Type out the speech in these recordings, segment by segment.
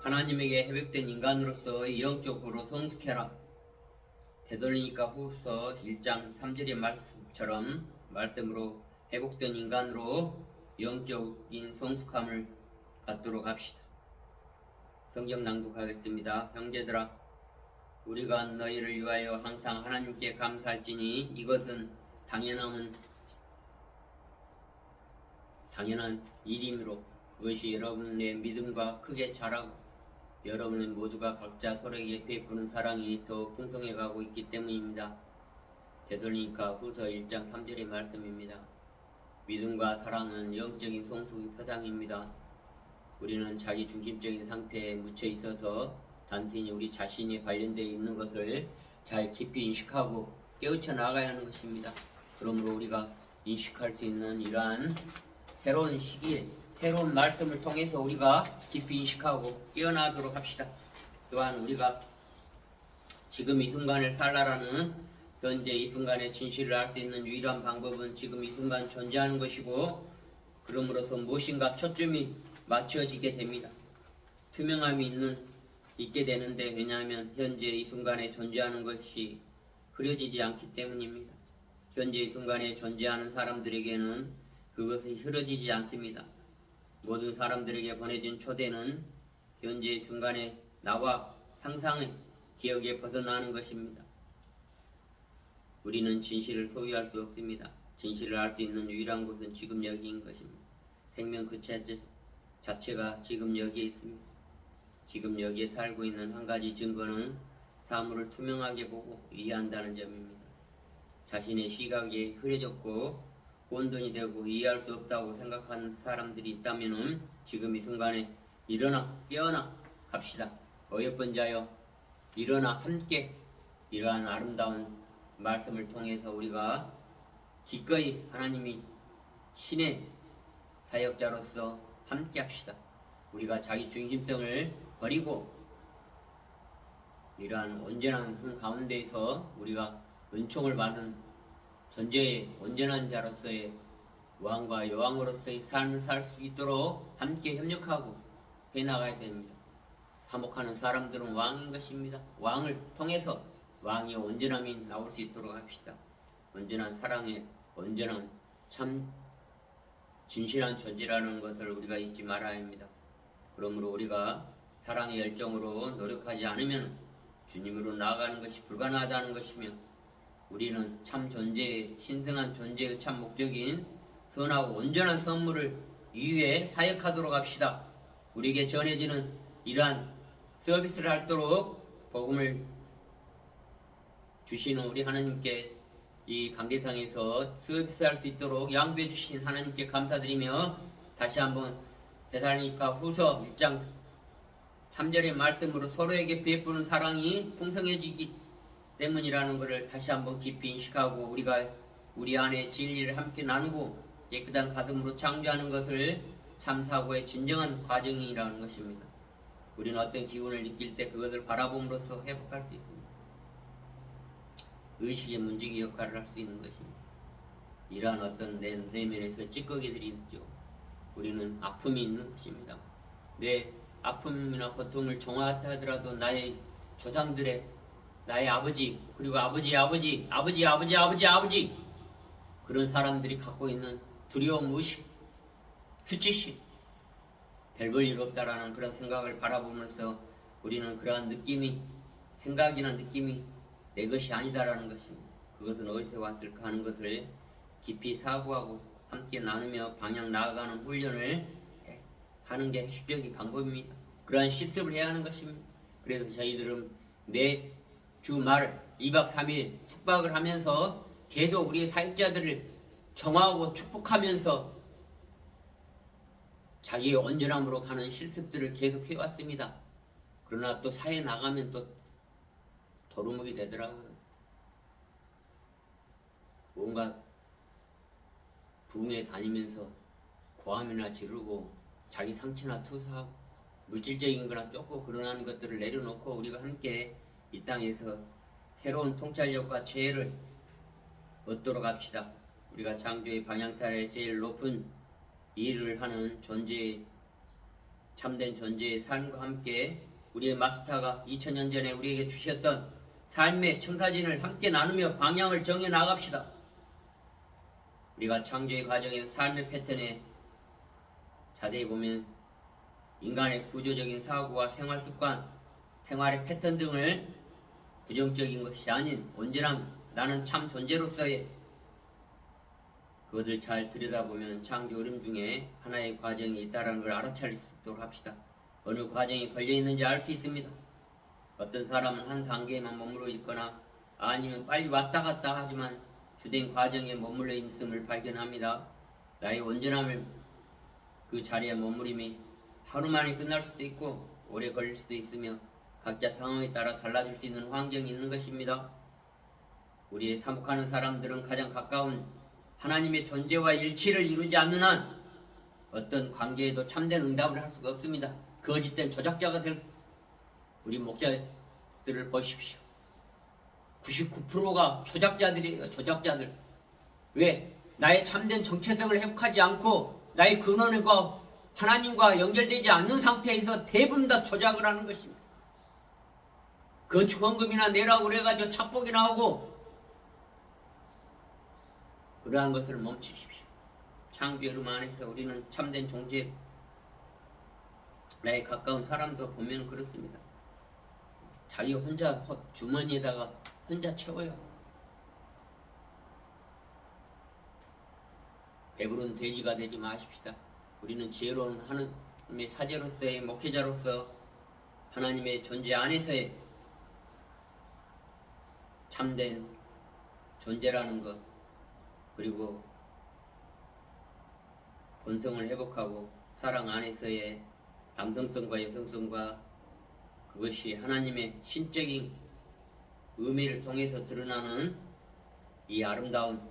하나님에게 회복된 인간으로서 영적으로 성숙해라. 되돌리니까 후서 1장 3절의 말씀으로 회복된 인간으로 영적인 성숙함을 갖도록 합시다. 성경 낭독하겠습니다. 형제들아, 우리가 너희를 위하여 항상 하나님께 감사할지니 이것은 당연한 일이므로 그것이 여러분의 믿음과 크게 자라고 여러분의 모두가 각자 서로에게 베푸는 사랑이 더 풍성해 가고 있기 때문입니다. 되돌리니까 후서 1장 3절의 말씀입니다. 믿음과 사랑은 영적인 성숙의 표상입니다. 우리는 자기 중심적인 상태에 묻혀 있어서 단순히 우리 자신이 관련되어 있는 것을 잘 깊이 인식하고 깨우쳐 나가야 하는 것입니다. 그러므로 우리가 인식할 수 있는 이러한 새로운 시기에 새로운 말씀을 통해서 우리가 깊이 인식하고 깨어나도록 합시다. 또한 우리가 지금 이 순간을 살라라는 현재 이 순간의 진실을 알 수 있는 유일한 방법은 지금 이 순간 존재하는 것이고, 그럼으로써 무엇인가 초점이 맞춰지게 됩니다. 투명함이 있게 되는데, 왜냐하면 현재 이 순간에 존재하는 것이 흐려지지 않기 때문입니다. 현재 이 순간에 존재하는 사람들에게는 그것이 흐려지지 않습니다. 모든 사람들에게 보내준 초대는 현재 이 순간에 나와 상상의 기억에 벗어나는 것입니다. 우리는 진실을 소유할 수 없습니다. 진실을 알 수 있는 유일한 곳은 지금 여기인 것입니다. 생명 그 자체가 지금 여기에 있습니다. 지금 여기에 살고 있는 한 가지 증거는 사물을 투명하게 보고 이해한다는 점입니다. 자신의 시각이 흐려졌고 혼돈이 되고 이해할 수 없다고 생각하는 사람들이 있다면 지금 이 순간에 일어나 깨어나 갑시다. 어여쁜 자여 일어나 함께 이러한 아름다운 말씀을 통해서 우리가 기꺼이 하나님이 신의 사역자로서 함께 합시다. 우리가 자기 중심성을 버리고 이러한 온전한 가운데에서 우리가 은총을 받은 존재의 온전한 자로서의 왕과 여왕으로서의 삶을 살 수 있도록 함께 협력하고 해나가야 됩니다. 사목하는 사람들은 왕인 것입니다. 왕을 통해서 왕의 온전함이 나올 수 있도록 합시다. 온전한 사랑의 온전한 참 진실한 존재라는 것을 우리가 잊지 말아야 합니다. 그러므로 우리가 사랑의 열정으로 노력하지 않으면 주님으로 나아가는 것이 불가능하다는 것이며, 우리는 참 존재의 신성한 존재의 참 목적인 선하고 온전한 선물을 이후에 사역하도록 합시다. 우리에게 전해지는 이러한 서비스를 하도록 복음을 주시는 우리 하나님께 이 강대상에서 서비스할 수 있도록 양보해 주신 하나님께 감사드리며, 다시 한번 데살로니가 후서 1장 3절의 말씀으로 서로에게 베푸는 사랑이 풍성해지기 때문이라는 것을 다시 한번 깊이 인식하고, 우리가 우리 안에 진리를 함께 나누고 깨끗한 가슴으로 창조하는 것을 참사고의 진정한 과정이라는 것입니다. 우리는 어떤 기운을 느낄 때 그것을 바라봄으로써 회복할 수 있습니다. 의식의 문지기 역할을 할 수 있는 것입니다. 이러한 어떤 내면에서 찌꺼기들이 있죠. 우리는 아픔이 있는 것입니다. 내 아픔이나 고통을 종합하다 하더라도 나의 조상들의 나의 아버지, 그리고 아버지 그런 사람들이 갖고 있는 두려움, 의식, 수치심, 별 볼 일 없다라는 그런 생각을 바라보면서 우리는 그러한 생각이나 느낌이 내 것이 아니다라는 것입니다. 그것은 어디서 왔을까 하는 것을 깊이 사고하고 함께 나누며 방향 나아가는 훈련을 하는 게 핵심적인 방법입니다. 그러한 실습을 해야 하는 것입니다. 그래서 저희들은 매 주말 2박 3일 숙박을 하면서 계속 우리의 사역자들을 정화하고 축복하면서 자기의 온전함으로 가는 실습들을 계속 해왔습니다. 그러나 또 사회 나가면 또 도루묵이 되더라고요. 뭔가 부흥회 다니면서 고함이나 지르고 자기 상처나 투사하고 물질적인 거나 쫓고 그러는 것들을 내려놓고 우리가 함께 이 땅에서 새로운 통찰력과 지혜를 얻도록 합시다. 우리가 창조의 방향타에 제일 높은 일을 하는 존재의 참된 존재의 삶과 함께 우리의 마스터가 2000년 전에 우리에게 주셨던 삶의 청사진을 함께 나누며 방향을 정해 나갑시다. 우리가 창조의 과정에서 삶의 패턴에 자세히 보면 인간의 구조적인 사고와 생활 습관, 생활의 패턴 등을 부정적인 것이 아닌 온전한 나는 참 존재로서의 그것을 잘 들여다보면 창조 흐름 중에 하나의 과정이 있다는 걸 알아차릴 수 있도록 합시다. 어느 과정이 걸려있는지 알 수 있습니다. 어떤 사람은 한 단계에만 머물러 있거나 아니면 빨리 왔다 갔다 하지만 주된 과정에 머물러 있음을 발견합니다. 나의 온전함을 그 자리에 머무림이 하루 만에 끝날 수도 있고 오래 걸릴 수도 있으며 각자 상황에 따라 달라질 수 있는 환경이 있는 것입니다. 우리의 사목하는 사람들은 가장 가까운 하나님의 존재와 일치를 이루지 않는 한 어떤 관계에도 참된 응답을 할 수가 없습니다. 거짓된 조작자가 될 우리 목자들을 보십시오. 99%가 조작자들이에요. 조작자들. 왜? 나의 참된 정체성을 회복하지 않고 나의 근원과 하나님과 연결되지 않는 상태에서 대부분 다 조작을 하는 것입니다. 건축원금이나 내라고 그래가지고 착복이 나오고 그러한 것을 멈추십시오. 창조의 흐름 안에서 우리는 참된 존재 나의 가까운 사람도 보면 그렇습니다. 자기 혼자 주머니에다가 혼자 채워요. 배부른 돼지가 되지 마십시다. 우리는 지혜로운 하나님의 사제로서의 목회자로서 하나님의 존재 안에서의 참된 존재라는 것 그리고 본성을 회복하고 사랑 안에서의 남성성과 여성성과 그것이 하나님의 신적인 의미를 통해서 드러나는 이 아름다운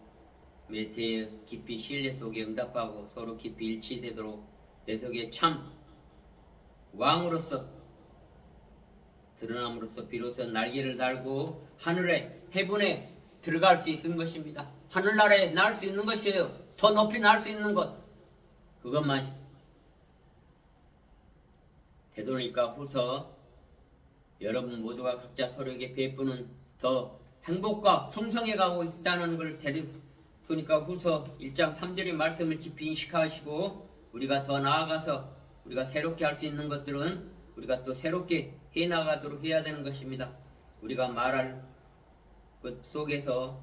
메테의 깊이 신뢰 속에 응답하고 서로 깊이 일치되도록 내 속에 참 왕으로서 드러남으로써 비로소 날개를 달고 하늘에 해분에 들어갈 수 있는 것입니다. 하늘나라에 날 수 있는 것이에요. 더 높이 날 수 있는 것 그것만 되돌리니까 후서 여러분 모두가 각자 서로에게 베푸는 더 행복과 풍성해 가고 있다는 걸 되돌리니까 후서 1장 3절의 말씀을 깊이 인식하시고 우리가 더 나아가서 우리가 새롭게 할 수 있는 것들은 우리가 또 새롭게 해나가도록 해야 되는 것입니다. 우리가 말할 것 속에서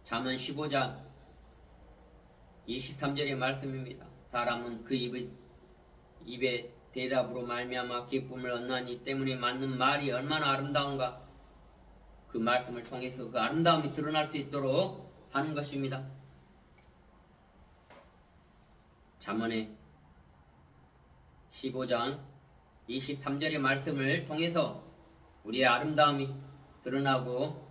잠언 15장 23절의 말씀입니다. 사람은 그 입에 대답으로 말미암아 기쁨을 얻나니 때문에 맞는 말이 얼마나 아름다운가 그 말씀을 통해서 그 아름다움이 드러날 수 있도록 하는 것입니다. 잠언의 15장 23절의 말씀을 통해서 우리의 아름다움이 드러나고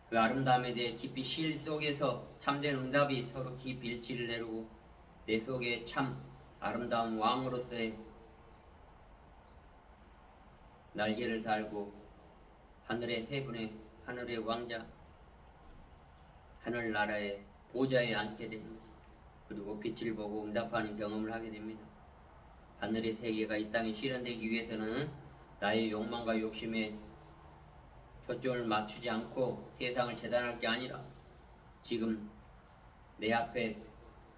그 아름다움에 대해 깊이 실 속에서 참된 응답이 서로 깊이 일치를 내루고 내 속에 참 아름다운 왕으로서의 날개를 달고 하늘의 해분의 하늘의 왕자 하늘나라의 보좌에 앉게 됩니다. 그리고 빛을 보고 응답하는 경험을 하게 됩니다. 하늘의 세계가 이 땅에 실현되기 위해서는 나의 욕망과 욕심에 초점을 맞추지 않고 세상을 재단할 게 아니라 지금 내 앞에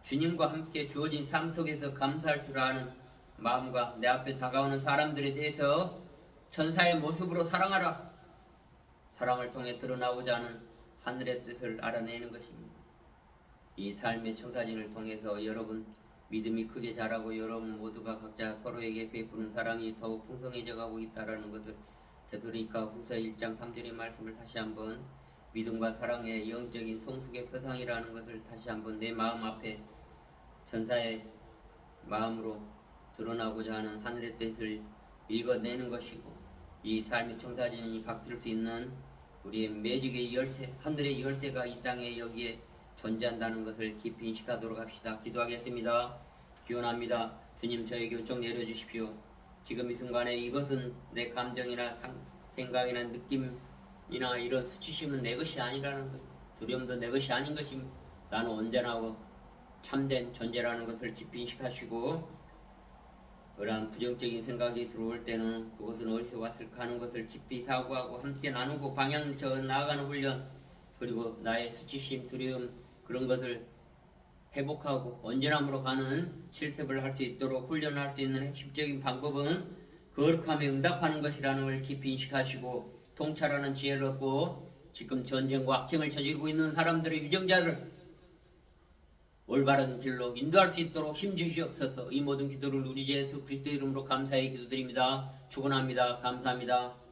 주님과 함께 주어진 삶 속에서 감사할 줄 아는 마음과 내 앞에 다가오는 사람들에 대해서 천사의 모습으로 사랑하라. 사랑을 통해 드러나고자 하는 하늘의 뜻을 알아내는 것입니다. 이 삶의 청사진을 통해서 여러분 믿음이 크게 자라고 여러분 모두가 각자 서로에게 베푸는 사랑이 더욱 풍성해져 가고 있다는 것을 되돌이니까 후서 1장 3절의 말씀을 다시 한번 믿음과 사랑의 영적인 성숙의 표상이라는 것을 다시 한번 내 마음 앞에 천사의 마음으로 드러나고자 하는 하늘의 뜻을 읽어내는 것이고 이 삶의 청사진이 바뀔 수 있는 우리의 매직의 열쇠, 하늘의 열쇠가 이 땅에 여기에 존재한다는 것을 깊이 인식하도록 합시다. 기도하겠습니다. 기원합니다. 주님 저에게 은총 내려주십시오. 지금 이 순간에 이것은 내 감정이나 생각이나 느낌이나 이런 수치심은 내 것이 아니라는 것, 두려움도 내 것이 아닌 것입니다. 나는 온전하고 참된 존재라는 것을 깊이 인식하시고 그러한 부정적인 생각이 들어올 때는 그것은 어디서 왔을까 하는 것을 깊이 사고하고 함께 나누고 방향을 저 나아가는 훈련, 그리고 나의 수치심, 두려움 그런 것을 회복하고 온전함으로 가는 실습을 할 수 있도록 훈련을 할 수 있는 핵심적인 방법은 거룩함에 응답하는 것이라는 걸 깊이 인식하시고 통찰하는 지혜를 얻고 지금 전쟁과 악행을 저지르고 있는 사람들의 유정자를 올바른 길로 인도할 수 있도록 힘주시옵소서. 이 모든 기도를 우리 주 예수 그리스도 이름으로 감사히 기도드립니다. 축원합니다. 감사합니다.